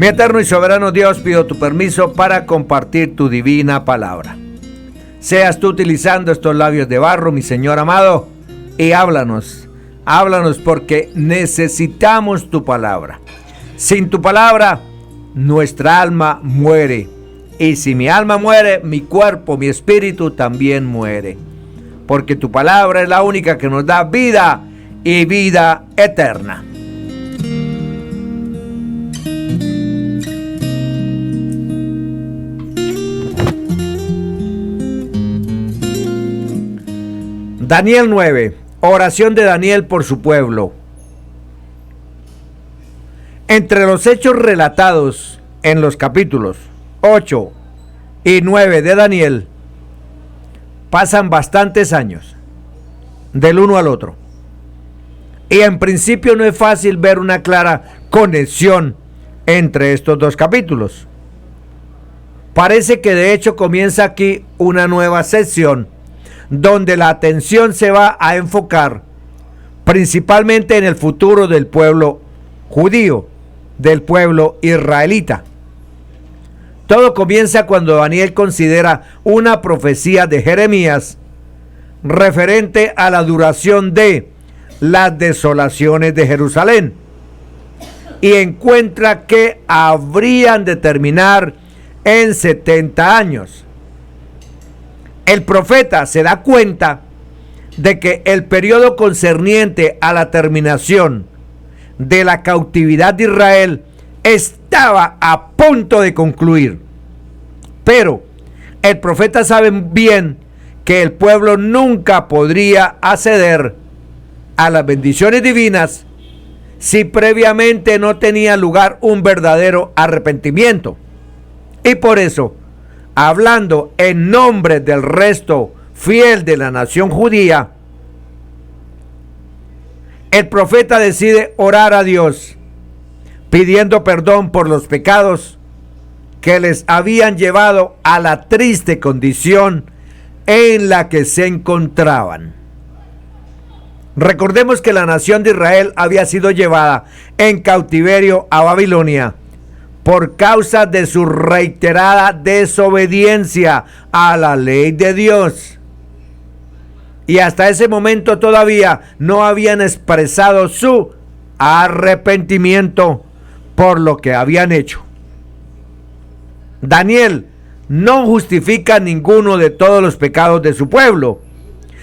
Mi eterno y soberano Dios, pido tu permiso para compartir tu divina palabra. Seas tú utilizando estos labios de barro, mi Señor amado, y háblanos porque necesitamos tu palabra. Sin tu palabra, nuestra alma muere. Y si mi alma muere, mi cuerpo, mi espíritu también muere. Porque tu palabra es la única que nos da vida y vida eterna. Daniel 9. Oración de Daniel por su pueblo. Entre los hechos relatados en los capítulos 8 y 9 de Daniel, pasan bastantes años del uno al otro. Y en principio no es fácil ver una clara conexión entre estos dos capítulos. Parece que de hecho comienza aquí una nueva sección donde la atención se va a enfocar principalmente en el futuro del pueblo judío, del pueblo israelita. Todo comienza cuando Daniel considera una profecía de Jeremías referente a la duración de las desolaciones de Jerusalén y encuentra que habrían de terminar en 70 años. El profeta se da cuenta de que el periodo concerniente a la terminación de la cautividad de Israel estaba a punto de concluir. Pero el profeta sabe bien que el pueblo nunca podría acceder a las bendiciones divinas si previamente no tenía lugar un verdadero arrepentimiento. Y por eso, hablando en nombre del resto fiel de la nación judía, el profeta decide orar a Dios pidiendo perdón por los pecados que les habían llevado a la triste condición en la que se encontraban. Recordemos que la nación de Israel había sido llevada en cautiverio a Babilonia por causa de su reiterada desobediencia a la ley de Dios. Y hasta ese momento todavía no habían expresado su arrepentimiento por lo que habían hecho. Daniel no justifica ninguno de todos los pecados de su pueblo,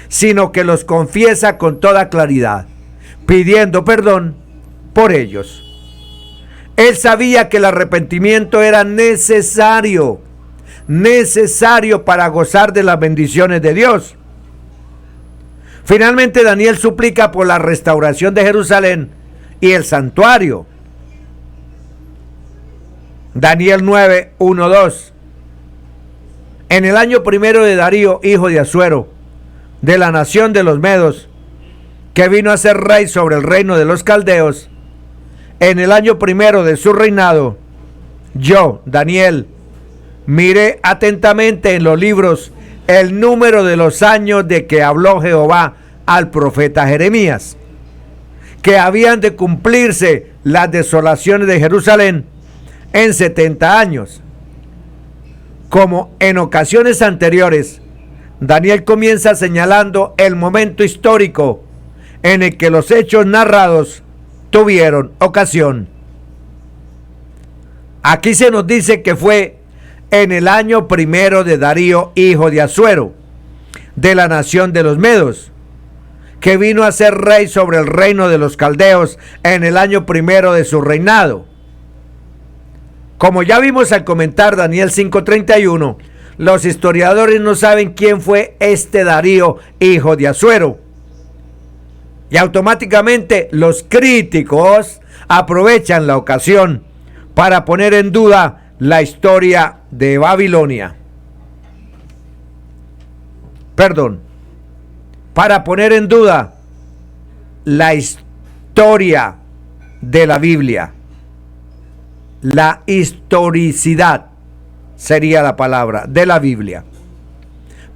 sino que los confiesa con toda claridad, pidiendo perdón por ellos. Él sabía que el arrepentimiento era necesario para gozar de las bendiciones de Dios. Finalmente, Daniel suplica por la restauración de Jerusalén y el santuario. Daniel 9, 1, 2. En el año primero de Darío, hijo de Asuero, de la nación de los Medos, que vino a ser rey sobre el reino de los caldeos, en el año primero de su reinado, yo, Daniel, miré atentamente en los libros el número de los años de que habló Jehová al profeta Jeremías, que habían de cumplirse las desolaciones de Jerusalén en 70 años. Como en ocasiones anteriores, Daniel comienza señalando el momento histórico en el que los hechos narrados tuvieron ocasión. Aquí se nos dice que fue en el año primero de Darío, hijo de Asuero, de la nación de los Medos, que vino a ser rey sobre el reino de los caldeos en el año primero de su reinado. Como ya vimos al comentar Daniel 5:31, los historiadores no saben quién fue este Darío, hijo de Asuero. Y automáticamente los críticos aprovechan la ocasión para poner en duda la historia de Babilonia. Para poner en duda la historia de la Biblia. La historicidad sería la palabra de la Biblia.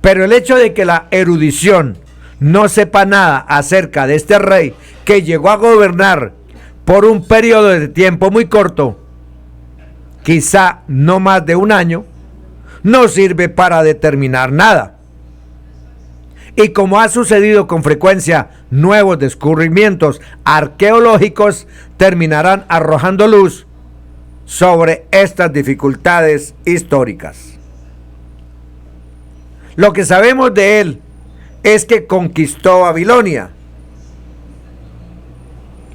Pero el hecho de que la erudición no sepa nada acerca de este rey que llegó a gobernar por un periodo de tiempo muy corto, quizá no más de un año, no sirve para determinar nada. Y como ha sucedido con frecuencia, nuevos descubrimientos arqueológicos terminarán arrojando luz sobre estas dificultades históricas. Lo que sabemos de él es que conquistó Babilonia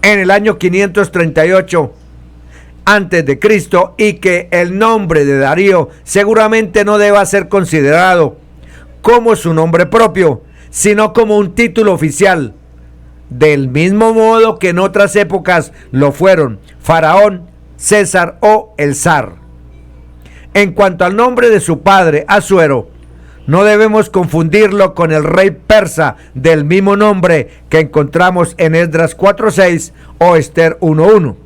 en el año 538 antes de Cristo, y que el nombre de Darío seguramente no deba ser considerado como su nombre propio, sino como un título oficial, del mismo modo que en otras épocas lo fueron Faraón, César o el zar. En cuanto al nombre de su padre, Asuero, no debemos confundirlo con el rey persa del mismo nombre que encontramos en Esdras 4:6 o Esther 1:1.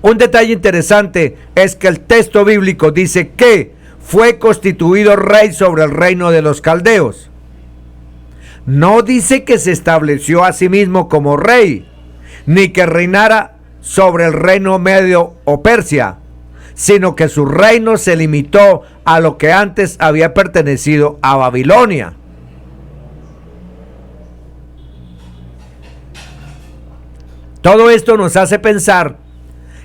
Un detalle interesante es que el texto bíblico dice que fue constituido rey sobre el reino de los caldeos. No dice que se estableció a sí mismo como rey, ni que reinara sobre el reino medio o Persia, sino que su reino se limitó a lo que antes había pertenecido a Babilonia. Todo esto nos hace pensar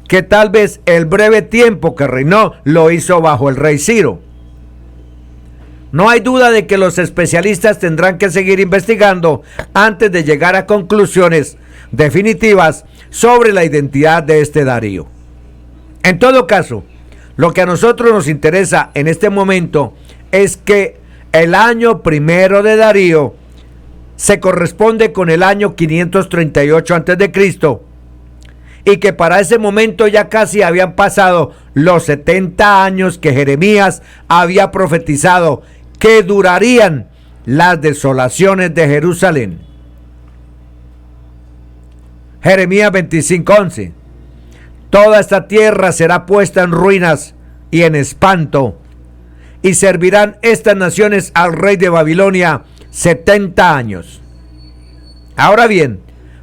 que tal vez el breve tiempo que reinó lo hizo bajo el rey Ciro. No hay duda de que los especialistas tendrán que seguir investigando antes de llegar a conclusiones definitivas sobre la identidad de este Darío. En todo caso, lo que a nosotros nos interesa en este momento es que el año primero de Darío se corresponde con el año 538 a.C., y que para ese momento ya casi habían pasado los 70 años que Jeremías había profetizado que durarían las desolaciones de Jerusalén. Jeremías 25:11. Toda esta tierra será puesta en ruinas y en espanto, y servirán estas naciones al rey de Babilonia 70 años. Ahora bien,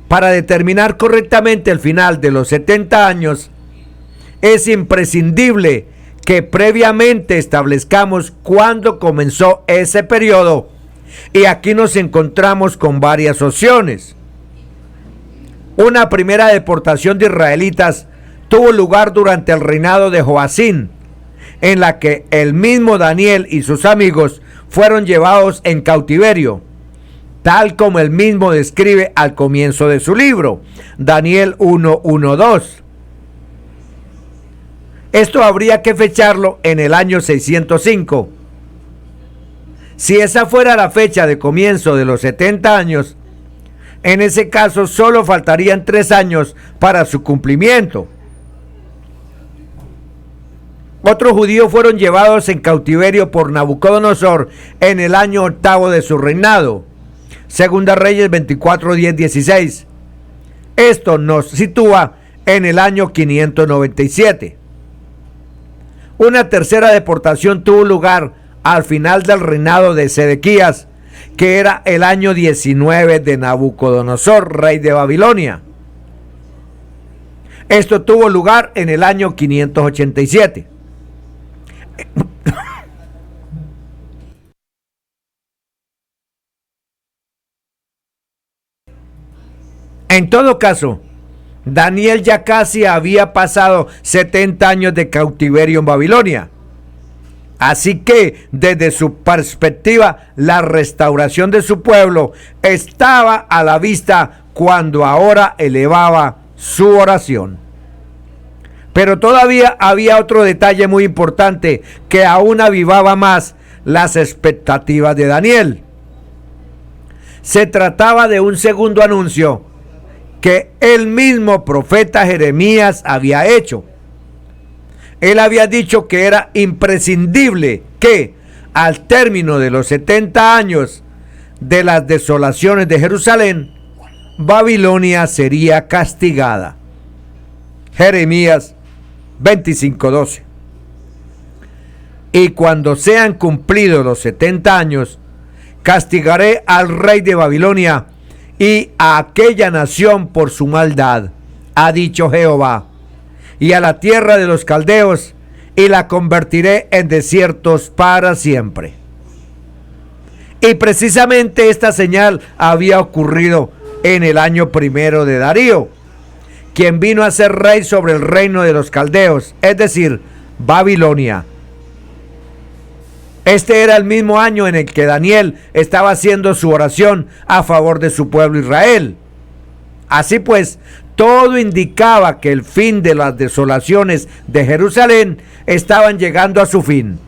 para determinar correctamente el final de los 70 años, es imprescindible que previamente establezcamos cuándo comenzó ese periodo, y aquí nos encontramos con varias opciones. Una primera deportación de israelitas tuvo lugar durante el reinado de Joacín, en la que el mismo Daniel y sus amigos fueron llevados en cautiverio, tal como él mismo describe al comienzo de su libro, Daniel 1:1-2. Esto habría que fecharlo en el año 605. Si esa fuera la fecha de comienzo de los 70 años, en ese caso solo faltarían 3 años para su cumplimiento. Otros judíos fueron llevados en cautiverio por Nabucodonosor en el año 8 de su reinado. Segunda Reyes 24:10-16. Esto nos sitúa en el año 597. Una tercera deportación tuvo lugar al final del reinado de Sedequías, que era el año 19 de Nabucodonosor, rey de Babilonia. Esto tuvo lugar en el año 587. En todo caso, Daniel ya casi había pasado 70 años de cautiverio en Babilonia. Así que, desde su perspectiva, la restauración de su pueblo estaba a la vista cuando ahora elevaba su oración. Pero todavía había otro detalle muy importante que aún avivaba más las expectativas de Daniel. Se trataba de un segundo anuncio que el mismo profeta Jeremías había hecho. Él había dicho que era imprescindible que, al término de los 70 años de las desolaciones de Jerusalén, Babilonia sería castigada. Jeremías 25:12. Y cuando sean cumplidos los 70 años, castigaré al rey de Babilonia y a aquella nación por su maldad, ha dicho Jehová. y a la tierra de los caldeos, y la convertiré en desiertos para siempre. Y precisamente esta señal había ocurrido en el año primero de Darío, quien vino a ser rey sobre el reino de los caldeos, es decir, Babilonia. Este era el mismo año en el que Daniel estaba haciendo su oración a favor de su pueblo Israel. Así pues, todo indicaba que el fin de las desolaciones de Jerusalén estaban llegando a su fin.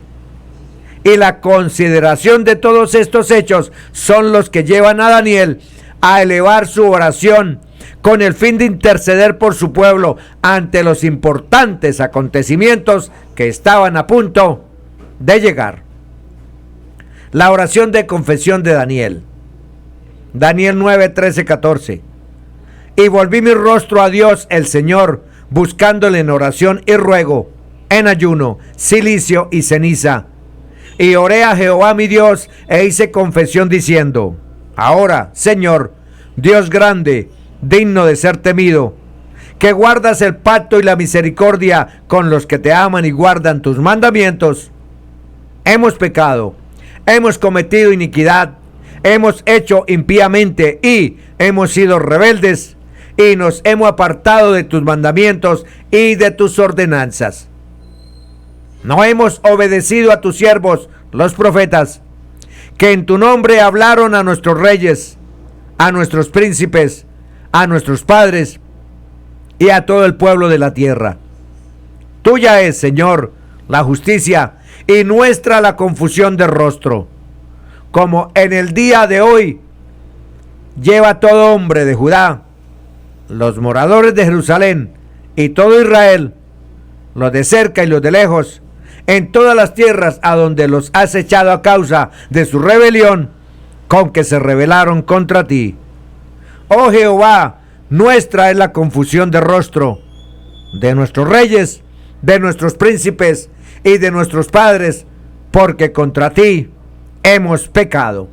Y la consideración de todos estos hechos son los que llevan a Daniel a elevar su oración con el fin de interceder por su pueblo ante los importantes acontecimientos que estaban a punto de llegar. La oración de confesión de Daniel. Daniel 9, 13, 14. Y volví mi rostro a Dios el Señor, buscándole en oración y ruego, en ayuno, cilicio y ceniza. Y oré a Jehová mi Dios e hice confesión diciendo: ahora, Señor, Dios grande, digno de ser temido, que guardas el pacto y la misericordia con los que te aman y guardan tus mandamientos. Hemos pecado, hemos cometido iniquidad, hemos hecho impíamente y hemos sido rebeldes y nos hemos apartado de tus mandamientos y de tus ordenanzas. No hemos obedecido a tus siervos, los profetas, que en tu nombre hablaron a nuestros reyes, a nuestros príncipes, a nuestros padres y a todo el pueblo de la tierra. Tuya es, Señor, la justicia y nuestra la confusión de rostro. Como en el día de hoy lleva todo hombre de Judá, los moradores de Jerusalén y todo Israel, los de cerca y los de lejos, en todas las tierras a donde los has echado a causa de su rebelión, con que se rebelaron contra ti. Oh Jehová, nuestra es la confusión de rostro, de nuestros reyes, de nuestros príncipes y de nuestros padres, porque contra ti hemos pecado.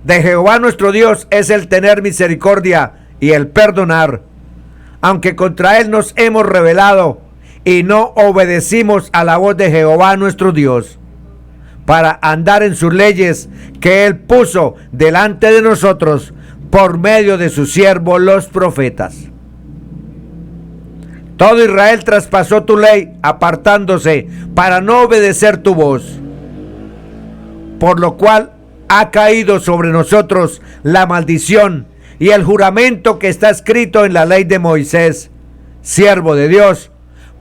De Jehová nuestro Dios es el tener misericordia y el perdonar, aunque contra él nos hemos rebelado y no obedecimos a la voz de Jehová nuestro Dios, para andar en sus leyes que él puso delante de nosotros por medio de sus siervos los profetas. Todo Israel traspasó tu ley, apartándose para no obedecer tu voz, por lo cual ha caído sobre nosotros la maldición y el juramento que está escrito en la ley de Moisés, siervo de Dios,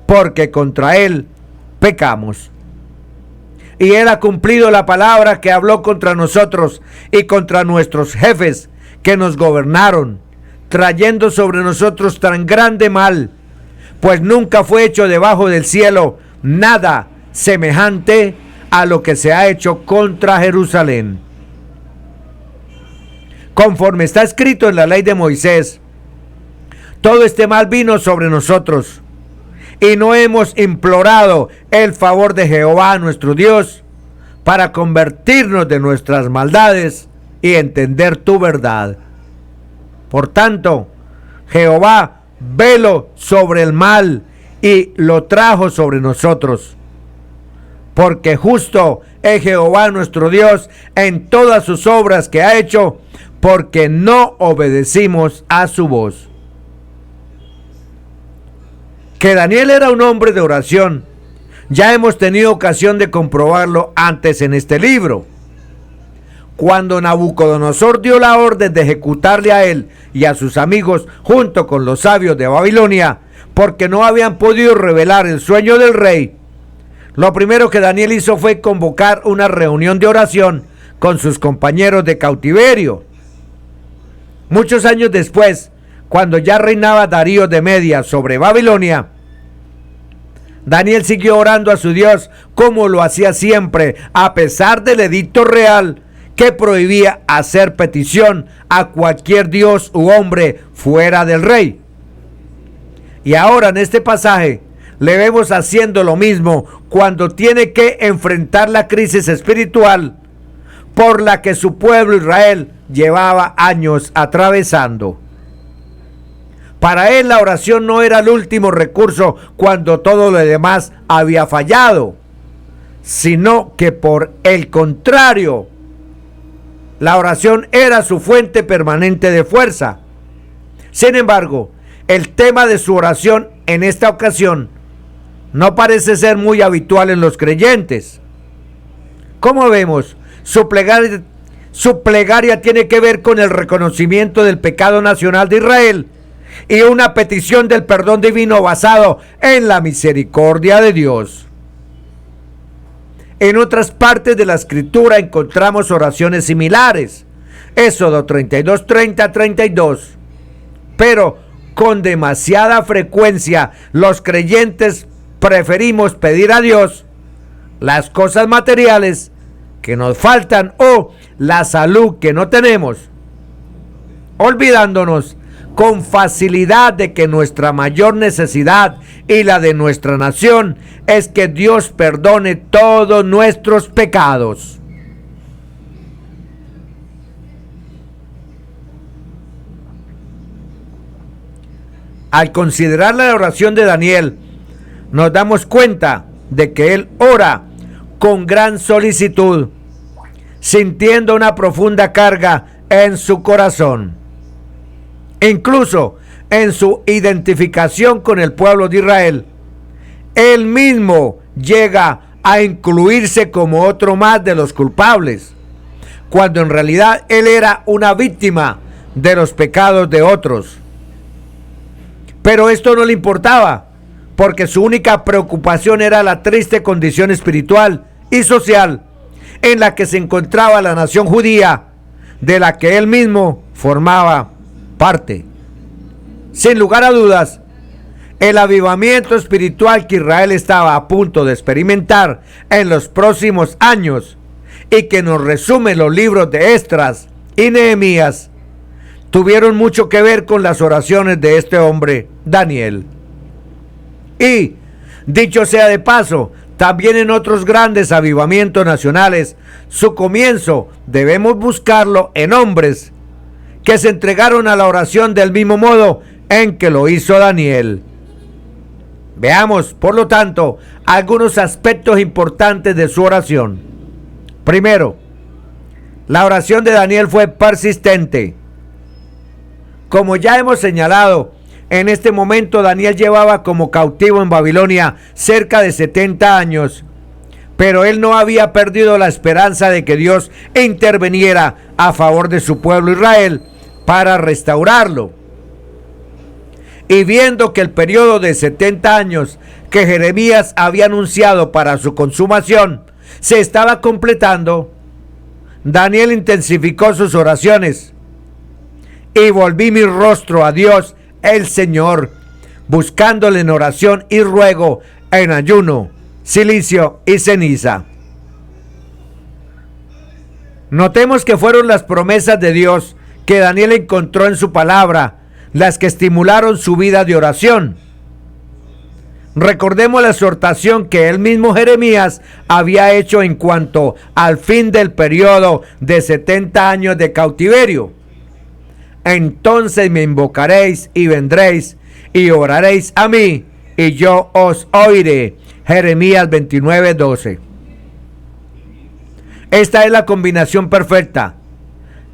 porque contra él pecamos. Y él ha cumplido la palabra que habló contra nosotros y contra nuestros jefes que nos gobernaron, trayendo sobre nosotros tan grande mal, pues nunca fue hecho debajo del cielo nada semejante a lo que se ha hecho contra Jerusalén. Conforme está escrito en la ley de Moisés, todo este mal vino sobre nosotros, y no hemos implorado el favor de Jehová nuestro Dios para convertirnos de nuestras maldades y entender tu verdad. Por tanto, Jehová veló sobre el mal y lo trajo sobre nosotros, porque justo es Jehová nuestro Dios en todas sus obras que ha hecho, porque no obedecimos a su voz. Que Daniel era un hombre de oración, ya hemos tenido ocasión de comprobarlo antes en este libro. Cuando Nabucodonosor dio la orden de ejecutarle a él y a sus amigos junto con los sabios de Babilonia, porque no habían podido revelar el sueño del rey, lo primero que Daniel hizo fue convocar una reunión de oración con sus compañeros de cautiverio. Muchos años después, cuando ya reinaba Darío de Media sobre Babilonia, Daniel siguió orando a su Dios como lo hacía siempre, a pesar del edicto real que prohibía hacer petición a cualquier dios u hombre fuera del rey. Y ahora en este pasaje le vemos haciendo lo mismo cuando tiene que enfrentar la crisis espiritual por la que su pueblo Israel llevaba años atravesando. Para él la oración no era el último recurso cuando todo lo demás había fallado, sino que por el contrario, la oración era su fuente permanente de fuerza. Sin embargo, el tema de su oración en esta ocasión no parece ser muy habitual en los creyentes. Como vemos, su plegaria tiene que ver con el reconocimiento del pecado nacional de Israel y una petición del perdón divino basado en la misericordia de Dios. En otras partes de la Escritura encontramos oraciones similares. Éxodo 32, 30, 32. Pero con demasiada frecuencia los creyentes preferimos pedir a Dios las cosas materiales que nos faltan o la salud que no tenemos, olvidándonos con facilidad de que nuestra mayor necesidad y la de nuestra nación es que Dios perdone todos nuestros pecados. Al considerar la oración de Daniel, nos damos cuenta de que él ora con gran solicitud, sintiendo una profunda carga en su corazón. Incluso en su identificación con el pueblo de Israel, él mismo llega a incluirse como otro más de los culpables, cuando en realidad él era una víctima de los pecados de otros. Pero esto no le importaba, porque su única preocupación era la triste condición espiritual y social en la que se encontraba la nación judía, de la que él mismo formaba parte. Sin lugar a dudas, el avivamiento espiritual que Israel estaba a punto de experimentar en los próximos años y que nos resume los libros de Esdras y Nehemías tuvieron mucho que ver con las oraciones de este hombre, Daniel. Y, dicho sea de paso, también en otros grandes avivamientos nacionales, su comienzo debemos buscarlo en hombres que se entregaron a la oración del mismo modo en que lo hizo Daniel. Veamos, por lo tanto, algunos aspectos importantes de su oración. Primero, la oración de Daniel fue persistente. Como ya hemos señalado, en este momento Daniel llevaba como cautivo en Babilonia cerca de 70 años, pero él no había perdido la esperanza de que Dios interviniera a favor de su pueblo Israel para restaurarlo. Y viendo que el periodo de 70 años que Jeremías había anunciado para su consumación se estaba completando, Daniel intensificó sus oraciones. Y volví mi rostro a Dios el Señor, buscándole en oración y ruego, en ayuno, cilicio y ceniza. Notemos que fueron las promesas de Dios que Daniel encontró en su palabra las que estimularon su vida de oración. Recordemos la exhortación que el mismo Jeremías había hecho en cuanto al fin del periodo de 70 años de cautiverio. Entonces me invocaréis y vendréis y oraréis a mí y yo os oiré. Jeremías 29:12. Esta es la combinación perfecta: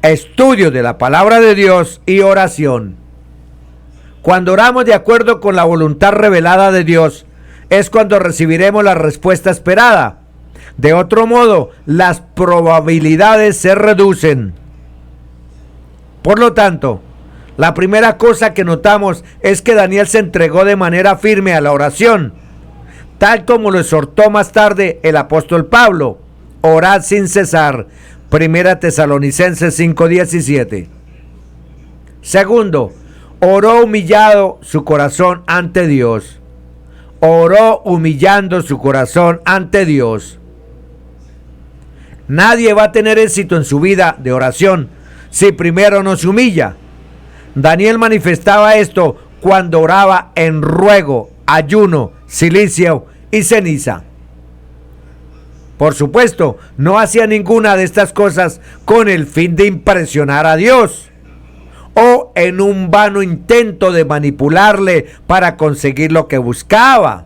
estudio de la palabra de Dios y oración. Cuando oramos de acuerdo con la voluntad revelada de Dios, es cuando recibiremos la respuesta esperada. De otro modo, las probabilidades se reducen. Por lo tanto, la primera cosa que notamos es que Daniel se entregó de manera firme a la oración, tal como lo exhortó más tarde el apóstol Pablo: orad sin cesar. 1 Tesalonicenses 5:17. Segundo, oró humillado su corazón ante Dios. Oró humillando su corazón ante Dios. Nadie va a tener éxito en su vida de oración si primero no se humilla. Daniel manifestaba esto cuando oraba en ruego, ayuno, cilicio y ceniza. Por supuesto, no hacía ninguna de estas cosas con el fin de impresionar a Dios o en un vano intento de manipularle para conseguir lo que buscaba.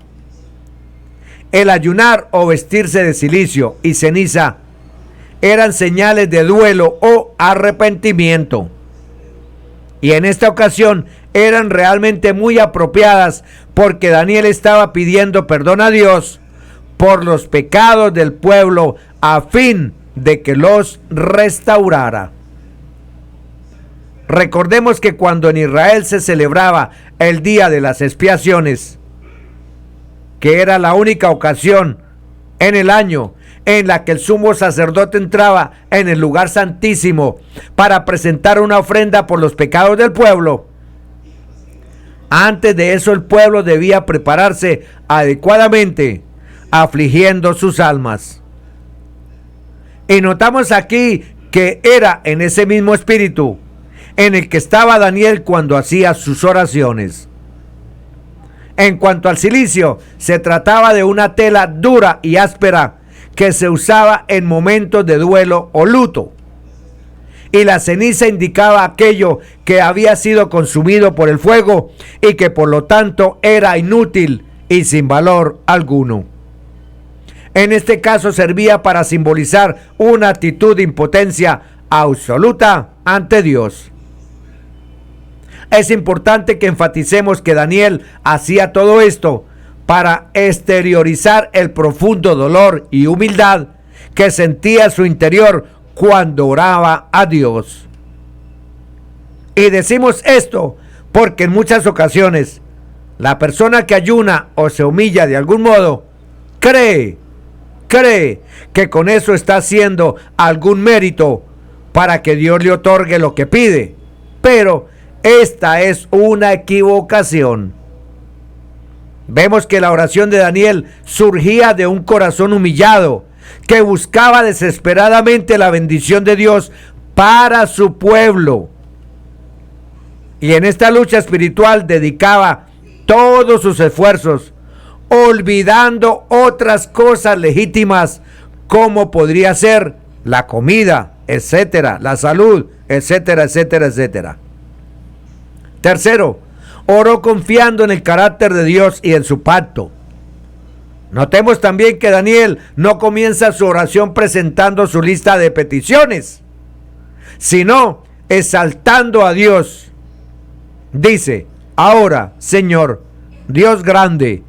El ayunar o vestirse de cilicio y ceniza eran señales de duelo o arrepentimiento. Y en esta ocasión eran realmente muy apropiadas porque Daniel estaba pidiendo perdón a Dios por los pecados del pueblo a fin de que los restaurara. Recordemos que cuando en Israel se celebraba el día de las expiaciones, que era la única ocasión en el año en la que el sumo sacerdote entraba en el lugar santísimo para presentar una ofrenda por los pecados del pueblo, antes de eso el pueblo debía prepararse adecuadamente, afligiendo sus almas. Y notamos aquí que era en ese mismo espíritu en el que estaba Daniel cuando hacía sus oraciones. En cuanto al cilicio, se trataba de una tela dura y áspera que se usaba en momentos de duelo o luto. Y la ceniza indicaba aquello que había sido consumido por el fuego y que por lo tanto era inútil y sin valor alguno. En este caso servía para simbolizar una actitud de impotencia absoluta ante Dios. Es importante que enfaticemos que Daniel hacía todo esto para exteriorizar el profundo dolor y humildad que sentía en su interior cuando oraba a Dios. Y decimos esto porque en muchas ocasiones la persona que ayuna o se humilla de algún modo cree que con eso está haciendo algún mérito para que Dios le otorgue lo que pide, pero esta es una equivocación. Vemos que la oración de Daniel surgía de un corazón humillado que buscaba desesperadamente la bendición de Dios para su pueblo. Y en esta lucha espiritual dedicaba todos sus esfuerzos, olvidando otras cosas legítimas como podría ser la comida, etcétera, la salud, etcétera, etcétera, etcétera. Tercero, oró confiando en el carácter de Dios y en su pacto. Notemos también que Daniel no comienza su oración presentando su lista de peticiones, sino exaltando a Dios. Dice: ahora, Señor, Dios grande,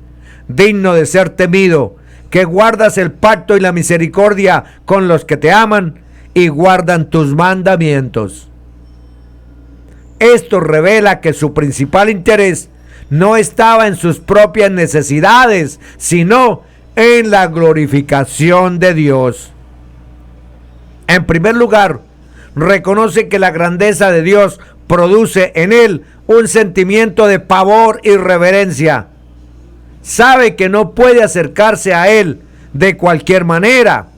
digno de ser temido, que guardas el pacto y la misericordia con los que te aman y guardan tus mandamientos. Esto revela que su principal interés no estaba en sus propias necesidades, sino en la glorificación de Dios. En primer lugar, reconoce que la grandeza de Dios produce en él un sentimiento de pavor y reverencia. Sabe que no puede acercarse a él de cualquier manera.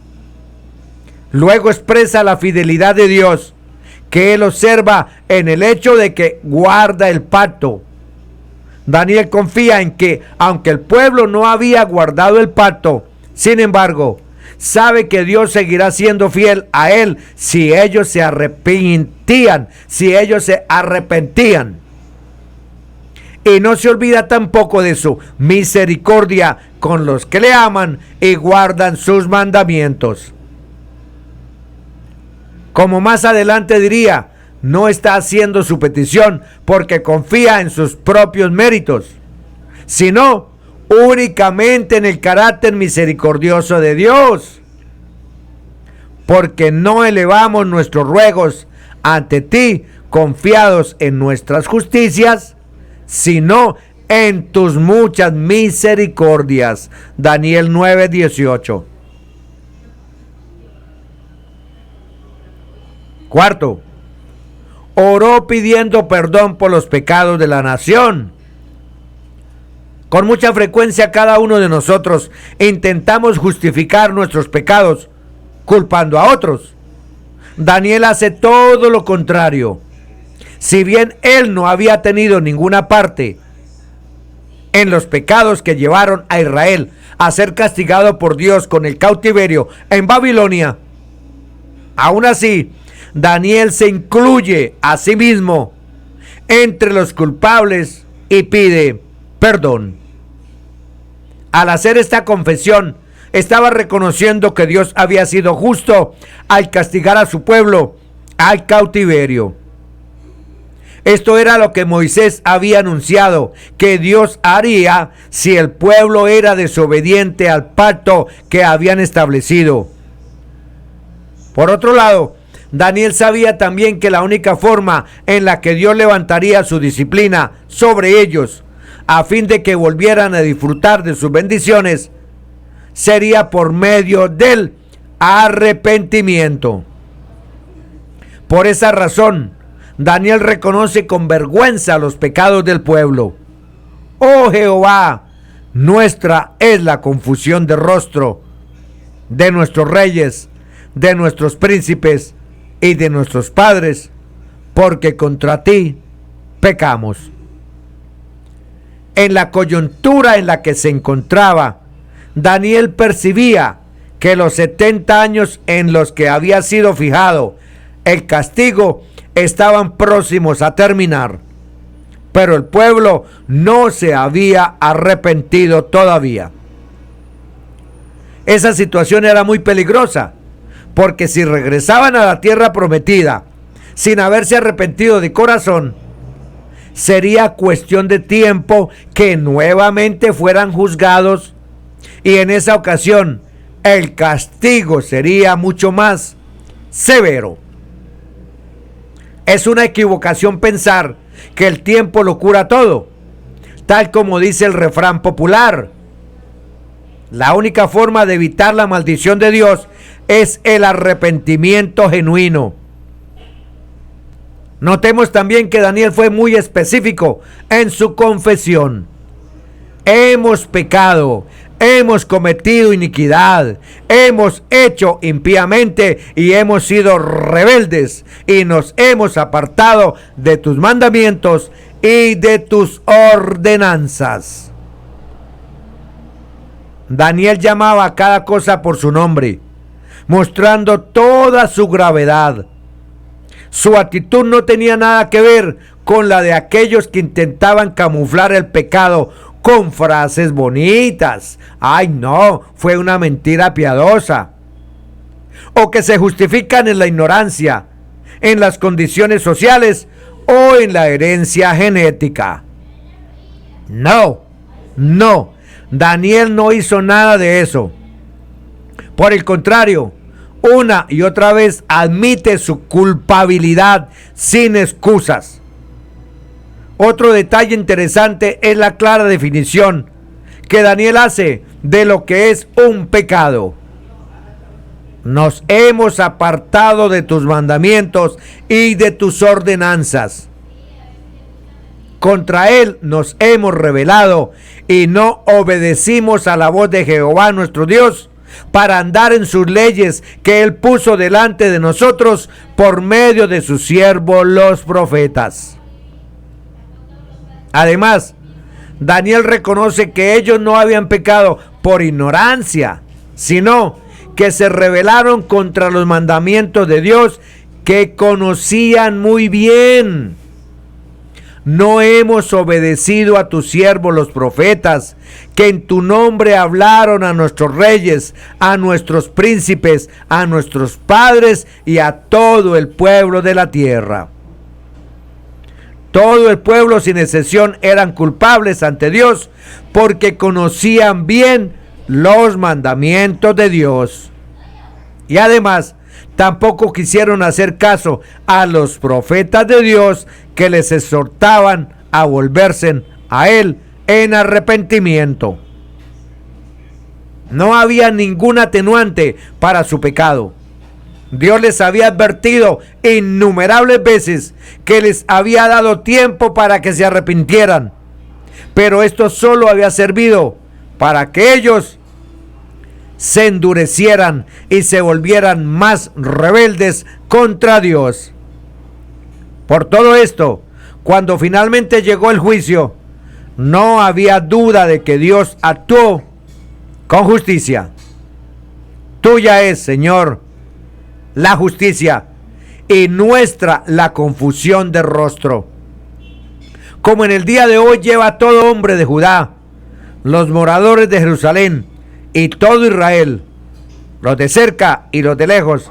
Luego expresa la fidelidad de Dios, que él observa en el hecho de que guarda el pacto. Daniel confía en que, aunque el pueblo no había guardado el pacto, sin embargo, sabe que Dios seguirá siendo fiel a él si ellos se arrepentían, Y no se olvida tampoco de su misericordia con los que le aman y guardan sus mandamientos. Como más adelante diría, no está haciendo su petición porque confía en sus propios méritos, sino únicamente en el carácter misericordioso de Dios. Porque no elevamos nuestros ruegos ante ti confiados en nuestras justicias, sino en tus muchas misericordias. Daniel 9:18. Cuarto, oró pidiendo perdón por los pecados de la nación. Con mucha frecuencia cada uno de nosotros intentamos justificar nuestros pecados culpando a otros. Daniel hace todo lo contrario. Si bien él no había tenido ninguna parte en los pecados que llevaron a Israel a ser castigado por Dios con el cautiverio en Babilonia, aún así Daniel se incluye a sí mismo entre los culpables y pide perdón. Al hacer esta confesión, estaba reconociendo que Dios había sido justo al castigar a su pueblo al cautiverio. Esto era lo que Moisés había anunciado que Dios haría si el pueblo era desobediente al pacto que habían establecido. Por otro lado, Daniel sabía también que la única forma en la que Dios levantaría su disciplina sobre ellos, a fin de que volvieran a disfrutar de sus bendiciones, sería por medio del arrepentimiento. Por esa razón, Daniel reconoce con vergüenza los pecados del pueblo. Oh Jehová, nuestra es la confusión de rostro de nuestros reyes, de nuestros príncipes y de nuestros padres, porque contra ti pecamos. En la coyuntura en la que se encontraba, Daniel percibía que los 70 años en los que había sido fijado el castigo estaban próximos a terminar, pero el pueblo no se había arrepentido todavía. Esa situación era muy peligrosa, porque si regresaban a la tierra prometida sin haberse arrepentido de corazón, sería cuestión de tiempo que nuevamente fueran juzgados, y en esa ocasión el castigo sería mucho más severo. Es una equivocación pensar que el tiempo lo cura todo, tal como dice el refrán popular. La única forma de evitar la maldición de Dios es el arrepentimiento genuino. Notemos también que Daniel fue muy específico en su confesión. Hemos pecado, hemos cometido iniquidad, hemos hecho impíamente y hemos sido rebeldes y nos hemos apartado de tus mandamientos y de tus ordenanzas. Daniel llamaba a cada cosa por su nombre, mostrando toda su gravedad. Su actitud no tenía nada que ver con la de aquellos que intentaban camuflar el pecado con frases bonitas. Ay, no, fue una mentira piadosa. O que se justifican en la ignorancia, en las condiciones sociales o en la herencia genética. No. Daniel no hizo nada de eso. Por el contrario, una y otra vez admite su culpabilidad sin excusas. Otro detalle interesante es la clara definición que Daniel hace de lo que es un pecado. Nos hemos apartado de tus mandamientos y de tus ordenanzas. Contra él nos hemos rebelado y no obedecimos a la voz de Jehová nuestro Dios para andar en sus leyes que él puso delante de nosotros por medio de sus siervos los profetas. Además, Daniel reconoce que ellos no habían pecado por ignorancia, sino que se rebelaron contra los mandamientos de Dios que conocían muy bien. No hemos obedecido a tus siervos los profetas, que en tu nombre hablaron a nuestros reyes, a nuestros príncipes, a nuestros padres y a todo el pueblo de la tierra. Todo el pueblo sin excepción eran culpables ante Dios porque conocían bien los mandamientos de Dios. Y además, tampoco quisieron hacer caso a los profetas de Dios que les exhortaban a volverse a Él en arrepentimiento. No había ningún atenuante para su pecado. Dios les había advertido innumerables veces que les había dado tiempo para que se arrepintieran, pero esto solo había servido para que ellos se endurecieran y se volvieran más rebeldes contra Dios. Por todo esto, cuando finalmente llegó el juicio, no había duda de que Dios actuó con justicia. Tuya es, Señor, la justicia y nuestra la confusión de rostro. como en el día de hoy lleva todo hombre de Judá, los moradores de Jerusalén y todo Israel, los de cerca y los de lejos,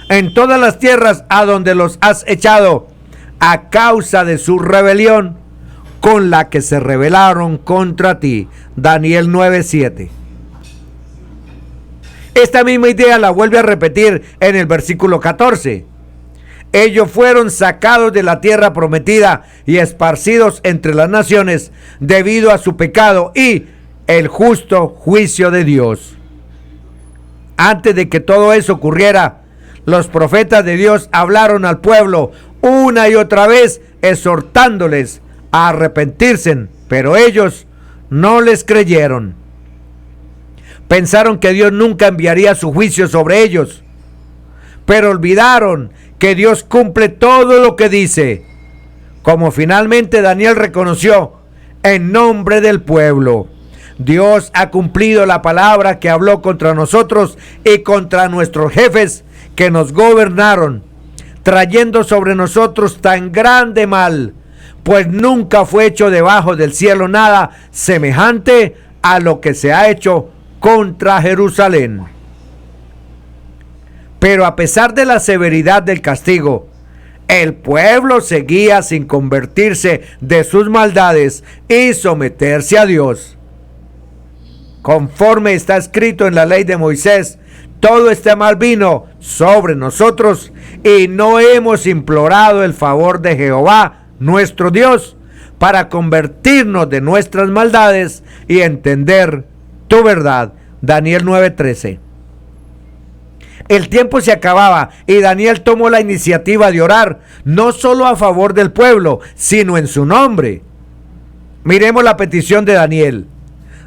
en todas las tierras a donde los has echado, a causa de su rebelión con la que se rebelaron contra ti. Daniel 9:7. Esta misma idea la vuelve a repetir en el versículo 14. Ellos fueron sacados de la tierra prometida y esparcidos entre las naciones debido a su pecado y el justo juicio de Dios. Antes de que todo eso ocurriera, los profetas de Dios hablaron al pueblo una y otra vez, exhortándoles a arrepentirse, pero ellos no les creyeron. Pensaron que Dios nunca enviaría su juicio sobre ellos, pero olvidaron que Dios cumple todo lo que dice, como finalmente Daniel reconoció en nombre del pueblo. Dios ha cumplido la palabra que habló contra nosotros y contra nuestros jefes que nos gobernaron, trayendo sobre nosotros tan grande mal, pues nunca fue hecho debajo del cielo nada semejante a lo que se ha hecho contra Jerusalén. Pero a pesar de la severidad del castigo, el pueblo seguía sin convertirse de sus maldades y someterse a Dios. Conforme está escrito en la ley de Moisés, todo este mal vino sobre nosotros y no hemos implorado el favor de Jehová, nuestro Dios, para convertirnos de nuestras maldades y entender tu verdad. Daniel 9:13. El tiempo se acababa y Daniel tomó la iniciativa de orar, no solo a favor del pueblo, sino en su nombre. Miremos la petición de Daniel.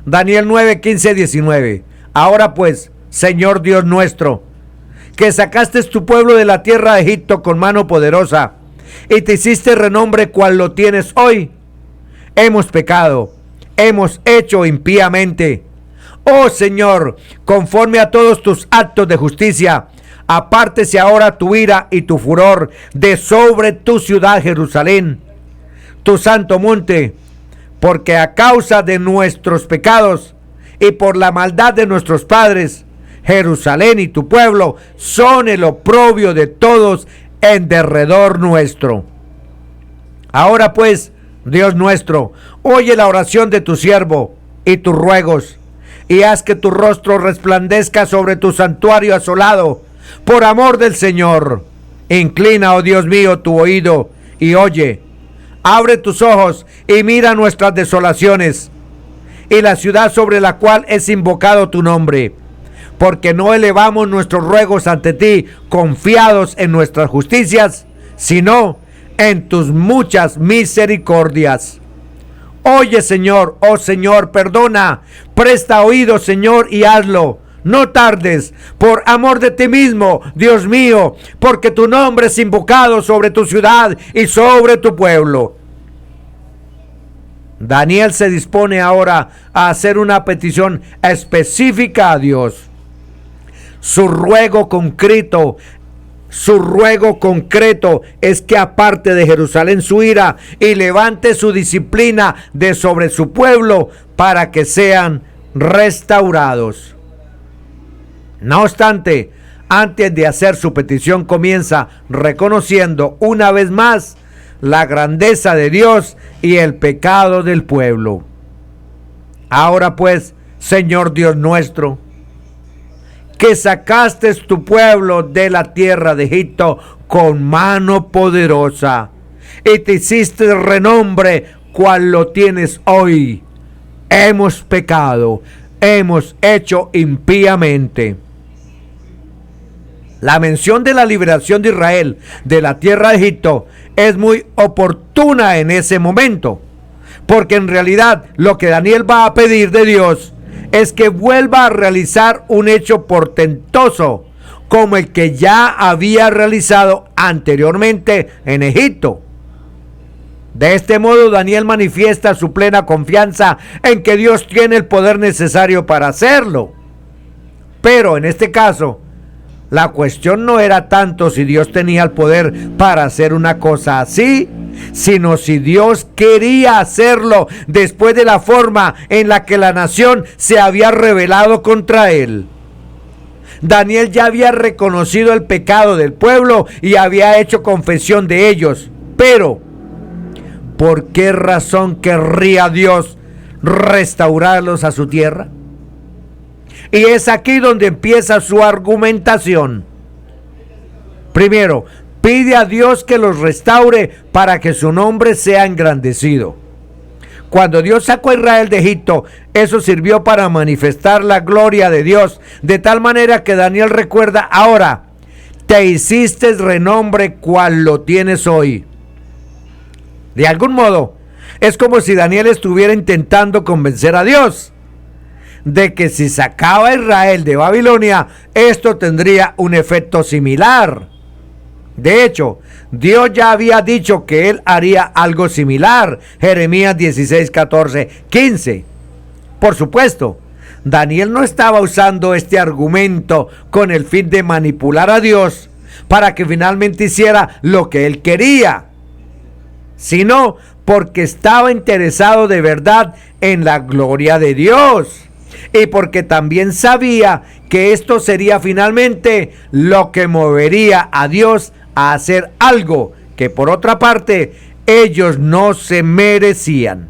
Daniel 9:15-19. Ahora pues, Señor Dios nuestro, que sacaste tu pueblo de la tierra de Egipto con mano poderosa, y te hiciste renombre cual lo tienes hoy. Hemos pecado, hemos hecho impíamente. Oh Señor, conforme a todos tus actos de justicia, apártese ahora tu ira y tu furor de sobre tu ciudad Jerusalén, tu santo monte, porque a causa de nuestros pecados y por la maldad de nuestros padres, Jerusalén y tu pueblo son el oprobio de todos en derredor nuestro. Ahora pues, Dios nuestro, oye la oración de tu siervo y tus ruegos, y haz que tu rostro resplandezca sobre tu santuario asolado, por amor del Señor. Inclina, oh Dios mío, tu oído y oye. Abre tus ojos y mira nuestras desolaciones y la ciudad sobre la cual es invocado tu nombre, porque no elevamos nuestros ruegos ante ti confiados en nuestras justicias, sino en tus muchas misericordias. Oye, Señor, oh Señor, perdona, presta oído, Señor, y hazlo. No tardes, por amor de ti mismo, Dios mío, porque tu nombre es invocado sobre tu ciudad y sobre tu pueblo. Daniel se dispone ahora a hacer una petición específica a Dios. Su ruego concreto es que aparte de Jerusalén su ira y levante su disciplina de sobre su pueblo para que sean restaurados. No obstante, antes de hacer su petición comienza reconociendo una vez más la grandeza de Dios y el pecado del pueblo. Ahora pues, Señor Dios nuestro, que sacaste tu pueblo de la tierra de Egipto con mano poderosa y te hiciste renombre cual lo tienes hoy. Hemos pecado, hemos hecho impíamente. La mención de la liberación de Israel de la tierra de Egipto es muy oportuna en ese momento, porque en realidad lo que Daniel va a pedir de Dios es que vuelva a realizar un hecho portentoso como el que ya había realizado anteriormente en Egipto. De este modo, Daniel manifiesta su plena confianza en que Dios tiene el poder necesario para hacerlo. Pero en este caso, la cuestión no era tanto si Dios tenía el poder para hacer una cosa así, sino si Dios quería hacerlo después de la forma en la que la nación se había rebelado contra él. Daniel ya había reconocido el pecado del pueblo y había hecho confesión de ellos, pero ¿por qué razón querría Dios restaurarlos a su tierra? Y es aquí donde empieza su argumentación. Primero, pide a Dios que los restaure para que su nombre sea engrandecido. Cuando Dios sacó a Israel de Egipto, eso sirvió para manifestar la gloria de Dios, de tal manera que Daniel recuerda: ahora te hiciste renombre cual lo tienes hoy. De algún modo, es como si Daniel estuviera intentando convencer a Dios de que si sacaba a Israel de Babilonia, esto tendría un efecto similar. De hecho, Dios ya había dicho que él haría algo similar. Jeremías 16, 14, 15. Por supuesto, Daniel no estaba usando este argumento con el fin de manipular a Dios para que finalmente hiciera lo que él quería, sino porque estaba interesado de verdad en la gloria de Dios. Y porque también sabía que esto sería finalmente lo que movería a Dios a hacer algo que, por otra parte, ellos no se merecían.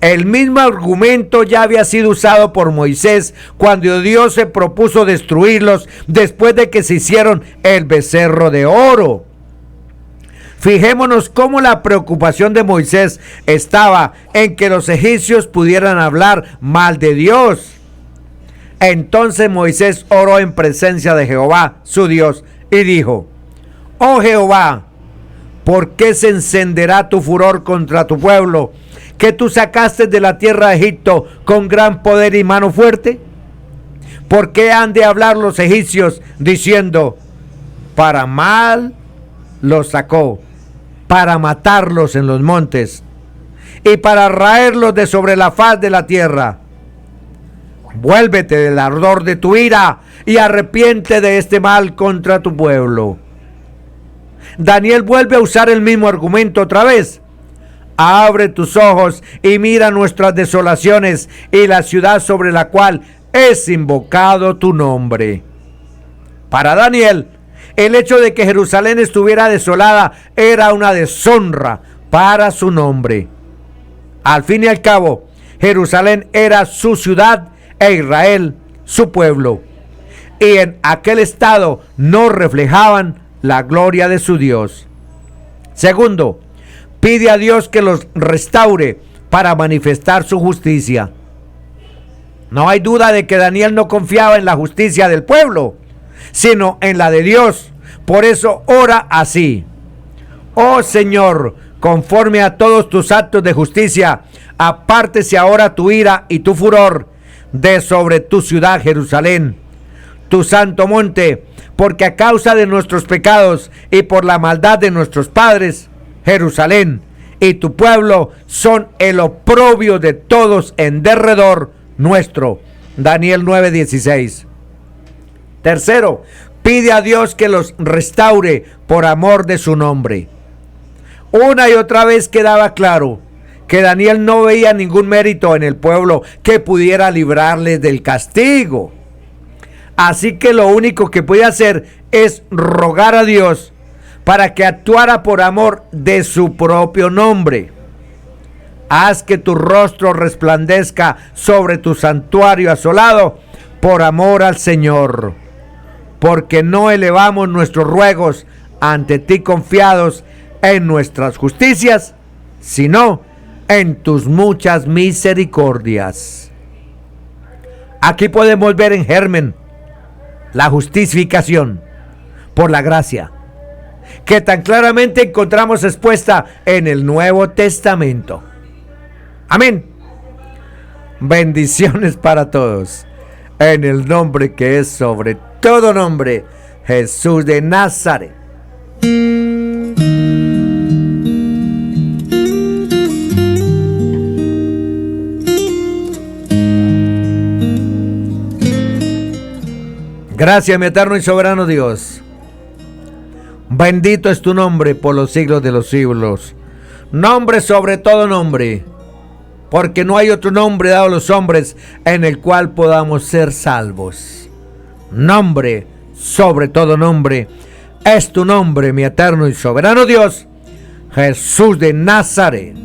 El mismo argumento ya había sido usado por Moisés cuando Dios se propuso destruirlos después de que se hicieron el becerro de oro. Fijémonos cómo la preocupación de Moisés estaba en que los egipcios pudieran hablar mal de Dios. Entonces Moisés oró en presencia de Jehová, su Dios, y dijo: oh Jehová, ¿por qué se encenderá tu furor contra tu pueblo, que tú sacaste de la tierra de Egipto con gran poder y mano fuerte? ¿Por qué han de hablar los egipcios diciendo: para mal los sacó, para matarlos en los montes y para raerlos de sobre la faz de la tierra? Vuélvete del ardor de tu ira y arrepiente de este mal contra tu pueblo. Daniel vuelve a usar el mismo argumento otra vez. Abre tus ojos y mira nuestras desolaciones y la ciudad sobre la cual es invocado tu nombre. Para Daniel, el hecho de que Jerusalén estuviera desolada era una deshonra para su nombre. Al fin y al cabo, Jerusalén era su ciudad e Israel su pueblo. Y en aquel estado no reflejaban la gloria de su Dios. Segundo, pide a Dios que los restaure para manifestar su justicia. No hay duda de que Daniel no confiaba en la justicia del pueblo, sino en la de Dios. Por eso ora así: oh Señor, conforme a todos tus actos de justicia, apártese ahora tu ira y tu furor de sobre tu ciudad Jerusalén, tu santo monte, porque a causa de nuestros pecados y por la maldad de nuestros padres, Jerusalén y tu pueblo son el oprobio de todos en derredor nuestro. Daniel 9:16. Tercero, pide a Dios que los restaure por amor de su nombre. Una y otra vez quedaba claro que Daniel no veía ningún mérito en el pueblo que pudiera librarles del castigo. Así que lo único que podía hacer es rogar a Dios para que actuara por amor de su propio nombre. Haz que tu rostro resplandezca sobre tu santuario asolado por amor al Señor, porque no elevamos nuestros ruegos ante ti confiados en nuestras justicias, sino en tus muchas misericordias. Aquí podemos ver en germen la justificación por la gracia, que tan claramente encontramos expuesta en el Nuevo Testamento. Amén. Bendiciones para todos, en el nombre que es sobre todo nombre, Jesús de Nazaret. Gracias, mi eterno y soberano Dios. Bendito es tu nombre por los siglos de los siglos. Nombre sobre todo nombre, porque no hay otro nombre dado a los hombres en el cual podamos ser salvos. Nombre sobre todo nombre es tu nombre, mi eterno y soberano Dios, Jesús de Nazaret.